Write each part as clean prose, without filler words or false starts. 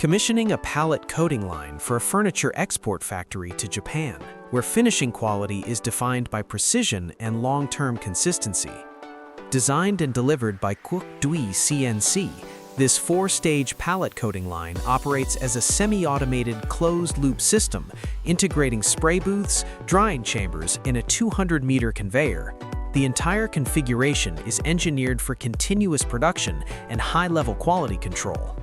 Commissioning a pallet coating line for a furniture export factory to Japan, where finishing quality is defined by precision and long-term consistency. Designed and delivered by QUOC DUY CNC, this 4-stage pallet coating line operates as a semi-automated closed-loop system, integrating spray booths, drying chambers, and a 200-meter conveyor. The entire configuration is engineered for continuous production and high-level quality control.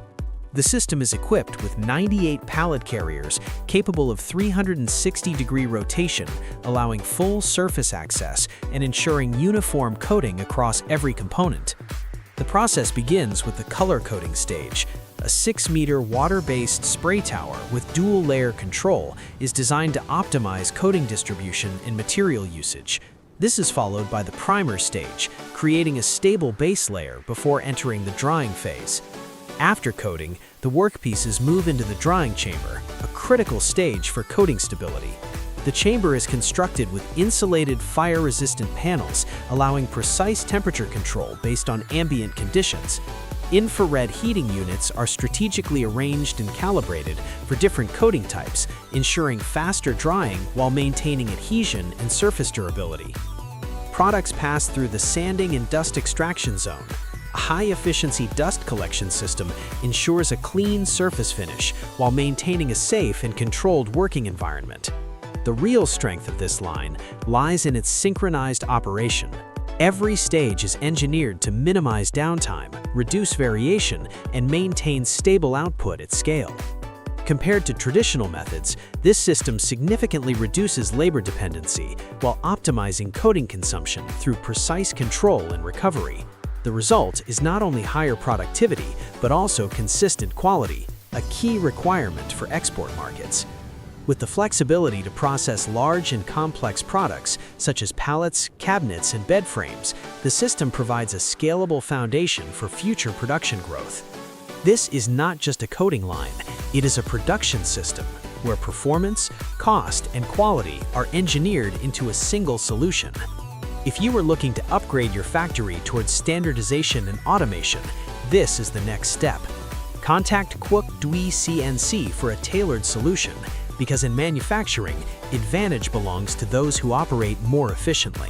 The system is equipped with 98 pallet carriers capable of 360-degree rotation, allowing full surface access and ensuring uniform coating across every component. The process begins with the color coding stage. A 6-meter water-based spray tower with dual-layer control is designed to optimize coating distribution and material usage. This is followed by the primer stage, creating a stable base layer before entering the drying phase. After coating, the workpieces move into the drying chamber, a critical stage for coating stability. The chamber is constructed with insulated fire-resistant panels, allowing precise temperature control based on ambient conditions. Infrared heating units are strategically arranged and calibrated for different coating types, ensuring faster drying while maintaining adhesion and surface durability. Products pass through the sanding and dust extraction zone. A high-efficiency dust collection system ensures a clean surface finish while maintaining a safe and controlled working environment. The real strength of this line lies in its synchronized operation. Every stage is engineered to minimize downtime, reduce variation, and maintain stable output at scale. Compared to traditional methods, this system significantly reduces labor dependency while optimizing coating consumption through precise control and recovery. The result is not only higher productivity, but also consistent quality, a key requirement for export markets. With the flexibility to process large and complex products, such as pallets, cabinets, and bed frames, the system provides a scalable foundation for future production growth. This is not just a coating line, it is a production system, where performance, cost, and quality are engineered into a single solution. If you are looking to upgrade your factory towards standardization and automation, this is the next step. Contact QUOC DUY CNC for a tailored solution, because in manufacturing, advantage belongs to those who operate more efficiently.